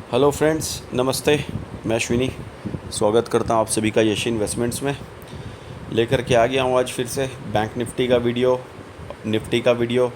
Hello friends, नमस्ते। मैं अश्विनी स्वागत करता हूं आप सभी का यश इन्वेस्टमेंट्स में। लेकर के आ गया हूं आज फिर से बैंक निफ्टी का वीडियो।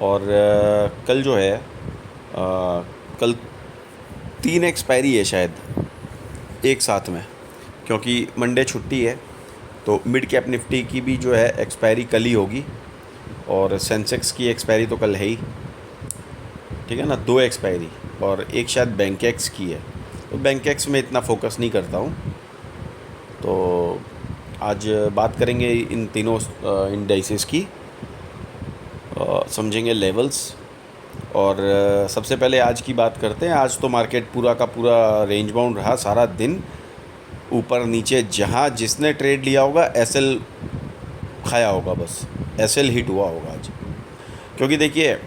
और कल जो है कल 3 एक्सपायरी है शायद एक साथ में, क्योंकि मंडे छुट्टी है। तो मिड कैप निफ्टी की भी जो है एक्सपायरी कल ही होगी, और सेंसेक्स की एक्सपायरी तो कल है ही, ठीक है ना। 2 एक्सपायरी, और एक शायद बैंकेक्स की है। तो बैंकेक्स में इतना फोकस नहीं करता हूँ। तो आज बात करेंगे इन तीनों इंडाइसेस की, समझेंगे लेवल्स। और सबसे पहले आज की बात करते हैं। आज तो मार्केट पूरा का पूरा रेंज बाउंड रहा सारा दिन, ऊपर नीचे। जहाँ जिसने ट्रेड लिया होगा एसएल खाया होगा, बस एसएल हिट हुआ होगा आज। क्योंकि देखिए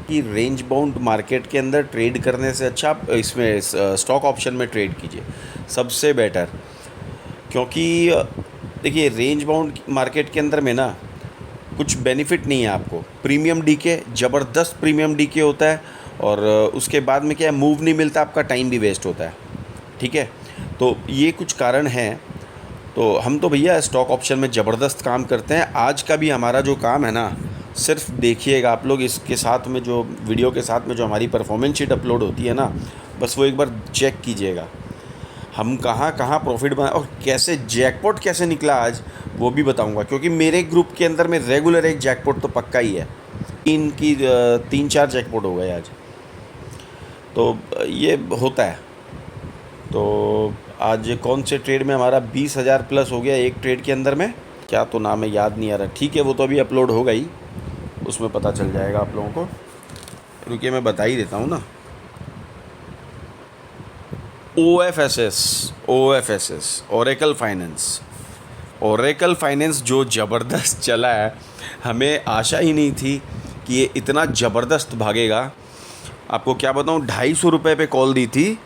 कि रेंज बाउंड मार्केट के अंदर ट्रेड करने से अच्छा आप इसमें स्टॉक ऑप्शन में ट्रेड कीजिए, सबसे बेटर। क्योंकि देखिए रेंज बाउंड मार्केट के अंदर में ना कुछ बेनिफिट नहीं है आपको। प्रीमियम डीके, ज़बरदस्त प्रीमियम डीके होता है, और उसके बाद में क्या है, मूव नहीं मिलता, आपका टाइम भी वेस्ट होता है, ठीक है। तो ये कुछ कारण हैं। तो हम तो भैया स्टॉक ऑप्शन में ज़बरदस्त काम करते हैं। आज का भी हमारा जो काम है ना, सिर्फ देखिएगा आप लोग, इसके साथ में जो वीडियो के साथ में जो हमारी परफॉर्मेंस शीट अपलोड होती है ना, बस वो एक बार चेक कीजिएगा। हम कहाँ कहाँ प्रॉफिट बनाए और कैसे जैकपॉट कैसे निकला आज, वो भी बताऊंगा। क्योंकि मेरे ग्रुप के अंदर में रेगुलर एक जैकपॉट तो पक्का ही है। इनकी 3-4 जैकपॉट हो गए आज, तो ये होता है। तो आज कौन से ट्रेड में हमारा 20,000 प्लस हो गया एक ट्रेड के अंदर में, क्या तो नाम है याद नहीं आ रहा। ठीक है, वो तो अभी अपलोड हो गई, उसमें पता चल जाएगा आप लोगों को। रुकिए मैं बता ही देता हूँ ना। OFSS ओरेकल फाइनेंस जो ज़बरदस्त चला है, हमें आशा ही नहीं थी कि ये इतना ज़बरदस्त भागेगा। आपको क्या बताऊँ, 250 रुपये पे कॉल दी थी,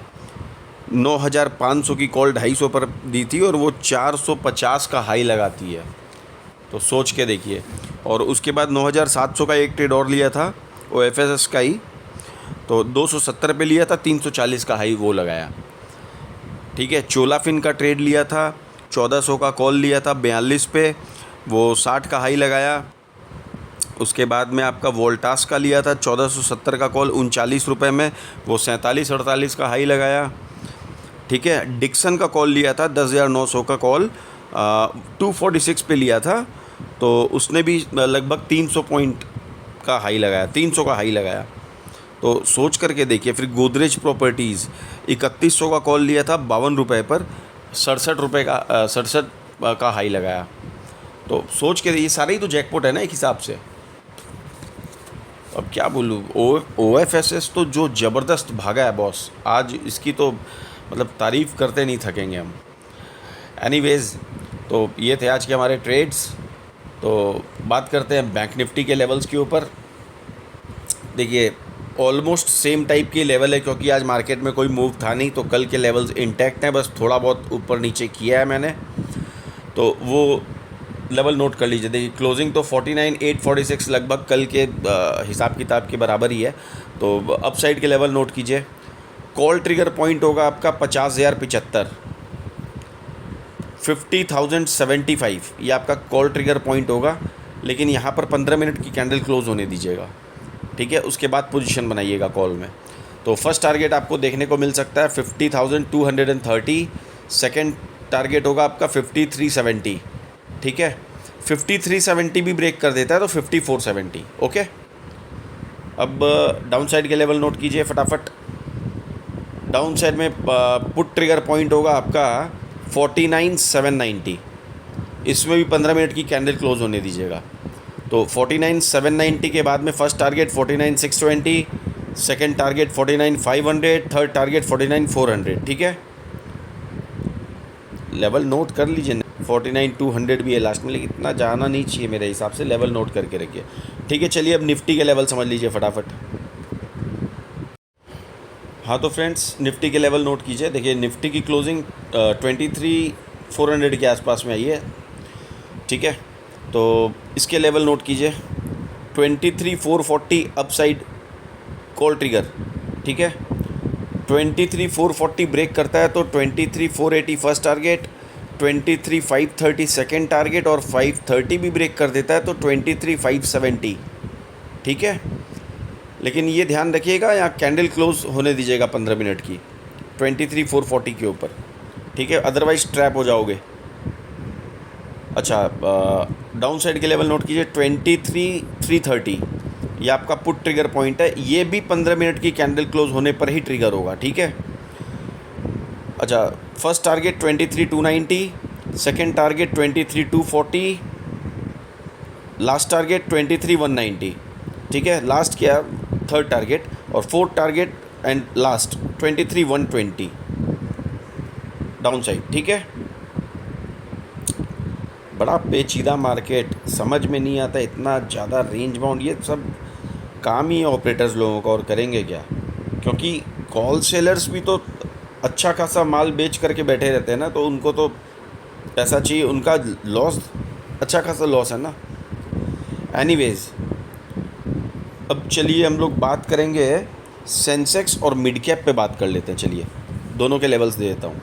9,500 की कॉल 250 पर दी थी, और वो 450 का हाई लगाती है। तो सोच के देखिए। और उसके बाद 9,700 का एक ट्रेड और लिया था OFSS का ही, तो 270 पे लिया था, 340 का हाई वो लगाया, ठीक है। चोलाफिन का ट्रेड लिया था, 1400 का कॉल लिया था 42 पे, वो 60 का हाई लगाया। उसके बाद में आपका वोल्टास का लिया था 1470 का कॉल 39 रुपये में, वो 47-48 का हाई लगाया, ठीक है। डिक्सन का कॉल लिया था 10,900 का कॉल, 246 पे लिया था, तो उसने भी लगभग 300 पॉइंट का हाई लगाया, 300 का हाई लगाया। तो सोच करके देखिए। फिर गोदरेज प्रॉपर्टीज़ 3100 का कॉल लिया था 52 रुपये पर, 67 रुपये का 67 का हाई लगाया। तो सोच के ये सारे ही तो जैकपॉट है ना एक हिसाब से। अब क्या बोलूँ, OFSS तो जो ज़बरदस्त भागा है बॉस आज, इसकी तो मतलब तारीफ़ करते नहीं थकेंगे हम। एनीवेज़, तो ये थे आज के हमारे ट्रेड्स। तो बात करते हैं बैंक निफ्टी के लेवल्स के ऊपर। देखिए ऑलमोस्ट सेम टाइप की लेवल है, क्योंकि आज मार्केट में कोई मूव था नहीं, तो कल के लेवल्स इंटैक्ट हैं, बस थोड़ा बहुत ऊपर नीचे किया है मैंने, तो वो लेवल नोट कर लीजिए। देखिए क्लोजिंग तो 49,846 लगभग कल के हिसाब किताब के बराबर ही है। तो अपसाइड के लेवल नोट कीजिए। कॉल ट्रिगर पॉइंट होगा आपका 50,075, 50,075, ये आपका कॉल ट्रिगर पॉइंट होगा। लेकिन यहाँ पर 15 मिनट की कैंडल क्लोज होने दीजिएगा, ठीक है। उसके बाद पोजीशन बनाइएगा कॉल में। तो फर्स्ट टारगेट आपको देखने को मिल सकता है 50,230, सेकंड टारगेट होगा आपका 5370, ठीक है। 5370 भी ब्रेक कर देता है तो 5470, ओके। अब डाउन साइड के लेवल नोट कीजिए फटाफट। डाउन साइड में पुट ट्रिगर पॉइंट होगा आपका 49,790, इसमें भी 15 मिनट की कैंडल क्लोज होने दीजिएगा। तो 49,790 के बाद में first target 49,620, second target 49,500, third target 49,400, ठीक है। लेवल नोट कर लीजिए। 49,200 भी है लास्ट में, लेकिन इतना जाना नहीं चाहिए मेरे हिसाब से। लेवल नोट करके रखिए, ठीक है। चलिए अब निफ्टी के लेवल समझ लीजिए फटाफट। हाँ तो फ्रेंड्स, निफ्टी के लेवल नोट कीजिए। देखिए निफ्टी की क्लोजिंग 23,400 के आसपास में आई है, ठीक है। तो इसके लेवल नोट कीजिए। 23,440 अपसाइड कॉल ट्रिगर, ठीक है। 23,440 ब्रेक करता है तो 23,480 फर्स्ट टारगेट, 23,530 सेकेंड टारगेट, और 530 भी ब्रेक कर देता है तो 23,570। ठीक है, लेकिन ये ध्यान रखिएगा यहाँ कैंडल क्लोज होने दीजिएगा 15 मिनट की 23,440 के ऊपर। ठीक है, अदरवाइज ट्रैप हो जाओगे। अच्छा, डाउन साइड के लेवल नोट कीजिए 23,330, ये आपका पुट ट्रिगर पॉइंट है, ये भी 15 मिनट की कैंडल क्लोज होने पर ही ट्रिगर होगा। ठीक है, अच्छा, first target 23,290, second target 23,240, last target 23,190। ठीक है, लास्ट क्या थर्ड टारगेट, और fourth target and last 23,120 down side. ठीक है, बड़ा पेचीदा मार्केट, समझ में नहीं आता इतना ज़्यादा रेंज बाउंड, ये सब काम ही ऑपरेटर्स लोगों का, और करेंगे क्या, क्योंकि कॉल सेलर्स भी तो अच्छा खासा माल बेच करके बैठे रहते हैं ना, तो उनको तो पैसा चाहिए, उनका लॉस अच्छा खासा लॉस है ना। एनीवेज, अब चलिए हम लोग बात करेंगे सेंसेक्स और मिड कैप पे बात कर लेते हैं। चलिए दोनों के लेवल्स दे देता हूँ।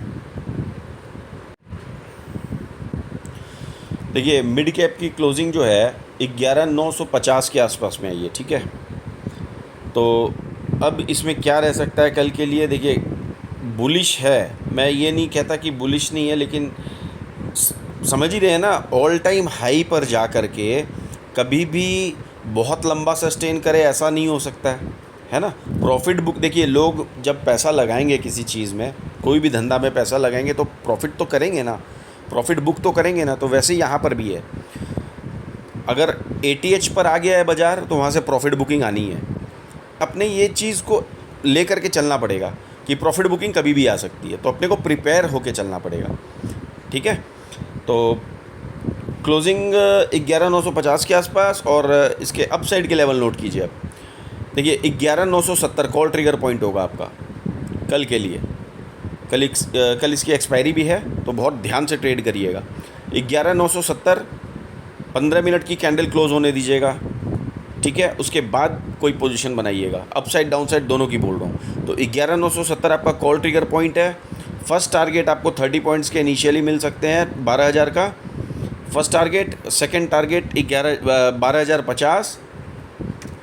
देखिए, मिड कैप की क्लोजिंग जो है 11,950 के आसपास में आई है। ठीक है, तो अब इसमें क्या रह सकता है कल के लिए। देखिए, बुलिश है, मैं ये नहीं कहता कि बुलिश नहीं है, लेकिन समझ ही रहे हैं ना, ऑल टाइम हाई पर जा कर के कभी भी बहुत लंबा सस्टेन करे ऐसा नहीं हो सकता है ना। प्रॉफिट बुक, देखिए लोग जब पैसा लगाएंगे किसी चीज़ में, कोई भी धंधा में पैसा लगाएंगे तो प्रॉफिट तो करेंगे ना, प्रॉफिट बुक तो करेंगे ना। तो वैसे ही यहाँ पर भी है, अगर ATH पर आ गया है बाज़ार तो वहाँ से प्रॉफिट बुकिंग आनी है। अपने ये चीज़ को ले करके चलना पड़ेगा कि प्रॉफिट बुकिंग कभी भी आ सकती है, तो अपने को प्रिपेयर होके चलना पड़ेगा। ठीक है, तो क्लोजिंग 11,950 के आसपास, और इसके अप साइड के लेवल नोट कीजिए। अब देखिए 11,970 कॉल ट्रिगर पॉइंट होगा आपका कल के लिए। कल इसकी एक्सपायरी भी है, तो बहुत ध्यान से ट्रेड करिएगा। 11,970 15 मिनट की कैंडल क्लोज होने दीजिएगा। ठीक है, उसके बाद कोई पोजीशन बनाइएगा, अप साइड डाउन साइड दोनों की बोल रहा हूँ। तो 11,970 आपका कॉल ट्रिगर पॉइंट है। फर्स्ट टारगेट आपको 30 पॉइंट्स के इनिशियली मिल सकते हैं 12,000 का फर्स्ट टारगेट। सेकंड टारगेट 12,050,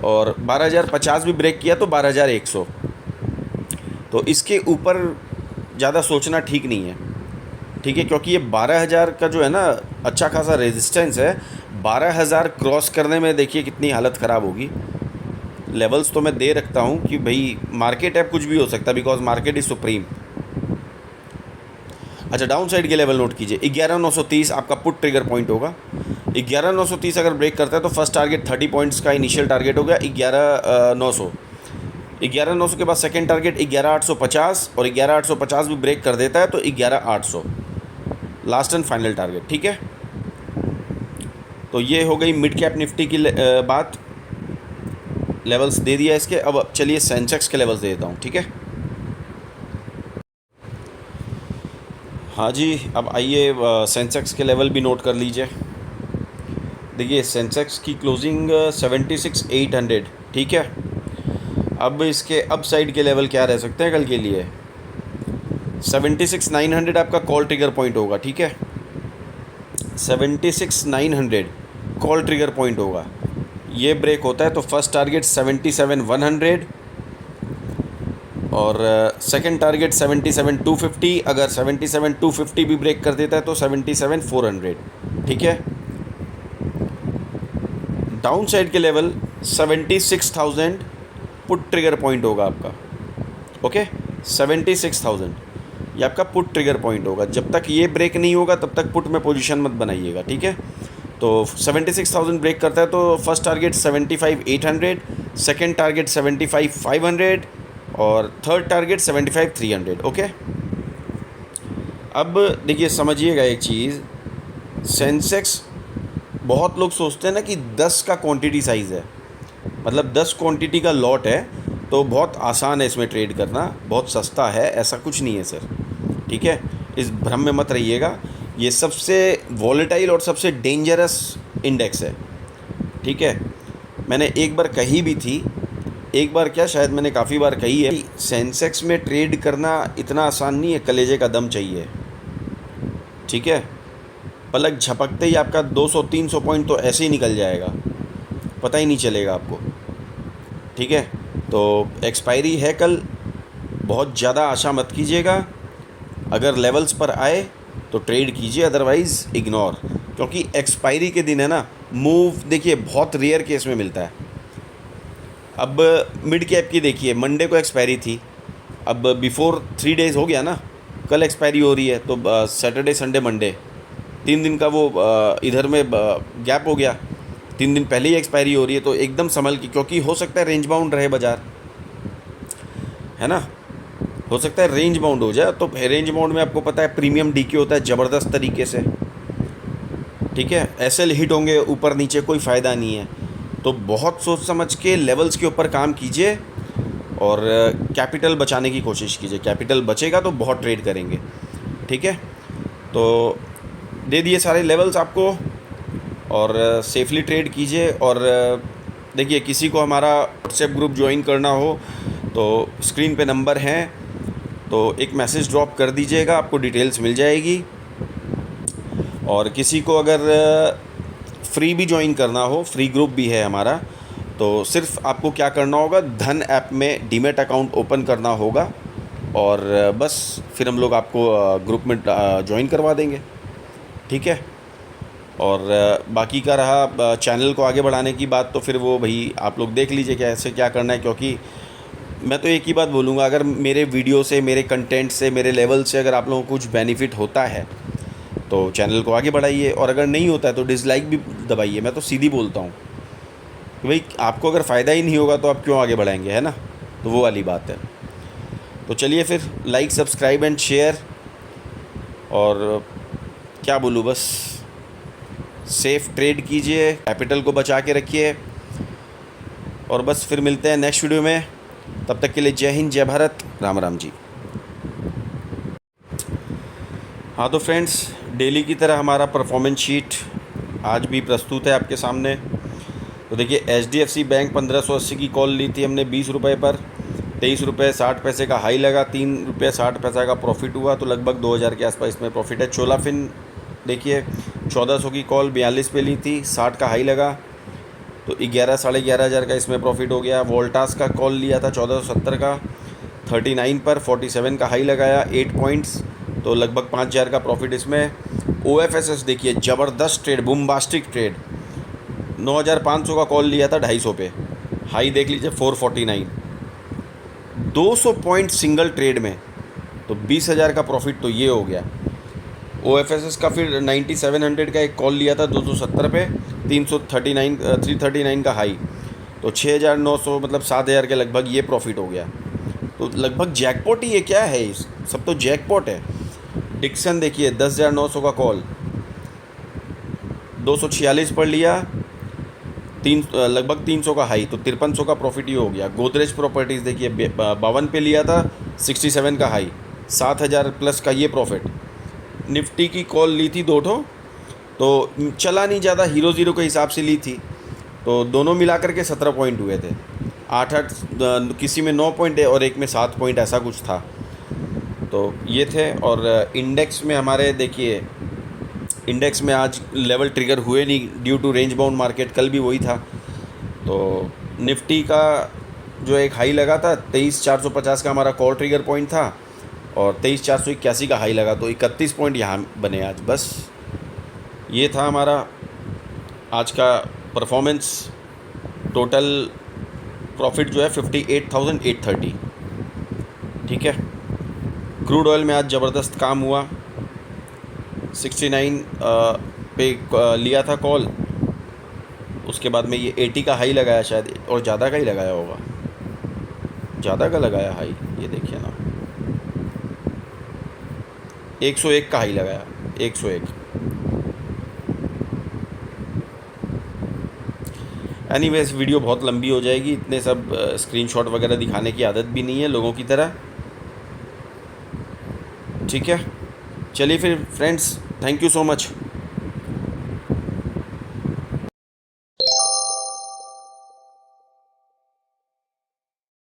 और 12,050 भी ब्रेक किया तो 12,100। तो इसके ऊपर ज़्यादा सोचना ठीक नहीं है। ठीक है, क्योंकि ये 12,000 का जो है ना अच्छा खासा रेजिस्टेंस है। 12,000 क्रॉस करने में देखिए कितनी हालत ख़राब होगी। लेवल्स तो मैं दे रखता हूँ कि भाई मार्केट है, कुछ भी हो सकता है, बिकॉज मार्केट इज़ सुप्रीम। अच्छा, डाउन साइड के लेवल नोट कीजिए। 11,930 आपका पुट ट्रिगर पॉइंट होगा। 11,930 अगर ब्रेक करता है तो फर्स्ट टारगेट 30 पॉइंट्स का इनिशियल टारगेट हो गया 11,900। 11,900 के बाद सेकंड टारगेट 11,850, और 11,850 भी ब्रेक कर देता है तो 11,800 लास्ट एंड फाइनल टारगेट। ठीक है, तो ये हो गई मिड कैप निफ्टी की बात। लेवल्स दे दिया इसके। अब चलिए सेंसेक्स के लेवल्स दे देता हूँ। ठीक है, हाँ जी, अब आइए सेंसेक्स के लेवल भी नोट कर लीजिए। देखिए सेंसेक्स की क्लोजिंग 76,800। ठीक है, अब इसके अप साइड के लेवल क्या रह सकते हैं कल के लिए। 76,900 आपका कॉल ट्रिगर पॉइंट होगा। ठीक है, 76,900 कॉल ट्रिगर पॉइंट होगा। ये ब्रेक होता है तो फर्स्ट टारगेट 77,100, और सेकंड टारगेट 77,250। अगर 77,250 भी ब्रेक कर देता है तो 77,400। ठीक है, डाउन साइड के लेवल 76,000 पुट ट्रिगर पॉइंट होगा आपका। ओके, 76,000 ये आपका पुट ट्रिगर पॉइंट होगा। जब तक ये ब्रेक नहीं होगा तब तक पुट में पोजीशन मत बनाइएगा। ठीक है, तो 76,000 ब्रेक करता है तो फर्स्ट टारगेट 75,800, सेकंड टारगेट 75,500, और थर्ड टारगेट 75,300। ओके, अब देखिए समझिएगा एक चीज़, सेंसेक्स बहुत लोग सोचते हैं ना कि 10 का क्वांटिटी साइज़ है, मतलब 10 क्वांटिटी का लॉट है तो बहुत आसान है इसमें ट्रेड करना, बहुत सस्ता है, ऐसा कुछ नहीं है सर। ठीक है, इस भ्रम में मत रहिएगा। ये सबसे वॉलेटाइल और सबसे डेंजरस इंडेक्स है। ठीक है, मैंने एक बार कही भी थी एक बार क्या, शायद मैंने काफ़ी बार कही है कि सेंसेक्स में ट्रेड करना इतना आसान नहीं है, कलेजे का दम चाहिए। ठीक है, पलक झपकते ही आपका 200-300 पॉइंट तो ऐसे ही निकल जाएगा, पता ही नहीं चलेगा आपको। ठीक है, तो एक्सपायरी है कल, बहुत ज़्यादा आशा मत कीजिएगा। अगर लेवल्स पर आए तो ट्रेड कीजिए, अदरवाइज़ इग्नोर, क्योंकि एक्सपायरी के दिन है ना, मूव देखिए बहुत रेयर केस में मिलता है। अब मिड कैप की देखिए, मंडे को एक्सपायरी थी, अब बिफोर 3 डेज़ हो गया ना, कल एक्सपायरी हो रही है, तो सैटरडे संडे मंडे 3 दिन का वो इधर में गैप हो गया, 3 दिन पहले ही एक्सपायरी हो रही है। तो एकदम संभल की, क्योंकि हो सकता है रेंज बाउंड रहे बाज़ार, है ना, हो सकता है रेंज बाउंड हो जाए। तो रेंज बाउंड में आपको पता है प्रीमियम डीके होता है ज़बरदस्त तरीके से। ठीक है, एसएल हिट होंगे ऊपर नीचे, कोई फ़ायदा नहीं है। तो बहुत सोच समझ के लेवल्स के ऊपर काम कीजिए और कैपिटल बचाने की कोशिश कीजिए। कैपिटल बचेगा तो बहुत ट्रेड करेंगे। ठीक है, तो दे दिए सारे लेवल्स आपको, और सेफली ट्रेड कीजिए। और देखिए, किसी को हमारा व्हाट्सएप ग्रुप ज्वाइन करना हो तो स्क्रीन पे नंबर हैं, तो एक मैसेज ड्रॉप कर दीजिएगा, आपको डिटेल्स मिल जाएगी। और किसी को अगर फ्री भी ज्वाइन करना हो, फ्री ग्रुप भी है हमारा, तो सिर्फ आपको क्या करना होगा, धन ऐप में डीमैट अकाउंट ओपन करना होगा, और बस फिर हम लोग आपको ग्रुप में ज्वाइन करवा देंगे। ठीक है, और बाकी का रहा चैनल को आगे बढ़ाने की बात, तो फिर वो भाई आप लोग देख लीजिए कैसे क्या करना है। क्योंकि मैं तो एक ही बात बोलूँगा, अगर मेरे वीडियो से, मेरे कंटेंट से, मेरे लेवल से अगर आप लोगों को कुछ बेनिफिट होता है तो चैनल को आगे बढ़ाइए, और अगर नहीं होता है तो डिसलाइक भी दबाइए। मैं तो सीधी बोलता हूँ कि भाई आपको अगर फ़ायदा ही नहीं होगा तो आप क्यों आगे बढ़ाएंगे, है ना। तो वो वाली बात है। तो चलिए फिर, लाइक, सब्सक्राइब एंड शेयर, और क्या बोलूँ, बस सेफ़ ट्रेड कीजिए, कैपिटल को बचा के रखिए, और बस फिर मिलते हैं नेक्स्ट वीडियो में। तब तक के लिए जय हिंद, जय भारत, राम राम जी। हाँ तो फ्रेंड्स, डेली की तरह हमारा परफॉर्मेंस शीट आज भी प्रस्तुत है आपके सामने। तो देखिए, HDFC बैंक 1580 की कॉल ली थी हमने 20 रुपये पर, 23 रुपये 60 पैसे का हाई लगा, 3 रुपये 60 पैसा का प्रॉफिट हुआ, तो लगभग 2000 के आसपास इसमें प्रॉफिट है। चोलाफिन देखिए, 1400 की कॉल 42 पे ली थी, 60 का हाई लगा, तो 11 साढ़े 11,000 का इसमें प्रॉफिट हो गया। वोल्टास का कॉल लिया था 1470 का, 39 पर 47 का हाई लगाया, 8 पॉइंट्स, तो लगभग 5000 का प्रॉफिट इसमें। OFSS देखिए, ज़बरदस्त ट्रेड, बुम्बास्टिक ट्रेड, 9500 का कॉल लिया था 250 पे, हाई देख लीजिए 449, 200 पॉइंट सिंगल ट्रेड में, तो 20,000 का प्रॉफिट तो ये हो गया। OFSS का फिर 9700 का एक कॉल लिया था 270 पे, 339 का हाई, तो 6900 मतलब 7000 के लगभग ये प्रॉफिट हो गया। तो लगभग जैकपॉट ही ये क्या है, इस सब तो जैकपॉट है। डिक्सन देखिए, 10,900 का कॉल 246 पर लिया, लगभग 300 का हाई, तो 5300 का प्रॉफिट ही हो गया। गोदरेज प्रॉपर्टीज़ देखिए, 52 पे लिया था, 67 का हाई, 7000 प्लस का ये प्रॉफिट। निफ्टी की कॉल ली थी 2 ठो, तो चला नहीं ज़्यादा, हीरो ज़ीरो के हिसाब से ली थी, तो दोनों मिलाकर के 17 पॉइंट हुए थे। 8 किसी में 9 पॉइंट है और एक में 7 पॉइंट, ऐसा कुछ था। तो ये थे। और इंडेक्स में हमारे देखिए, इंडेक्स में आज लेवल ट्रिगर हुए नहीं due to range bound market, कल भी वही था। तो निफ्टी का जो एक हाई लगा था 23,450 का हमारा कॉल ट्रिगर पॉइंट था, और 23,481 का हाई लगा, तो 31 पॉइंट यहाँ बने आज। बस ये था हमारा आज का परफॉर्मेंस। टोटल प्रॉफिट जो है 58,830। ठीक है, क्रूड ऑयल में आज ज़बरदस्त काम हुआ, 69 पे लिया था कॉल, उसके बाद में ये 80 का हाई लगाया शायद, और ज़्यादा का ही लगाया होगा, ज़्यादा का लगाया हाई, ये देखिए ना, 101 का हाई लगाया, 101। एनीवेज, वीडियो बहुत लंबी हो जाएगी, इतने सब स्क्रीनशॉट वगैरह दिखाने की आदत भी नहीं है लोगों की तरह। ठीक है, चलिए फिर friends, thank you so much.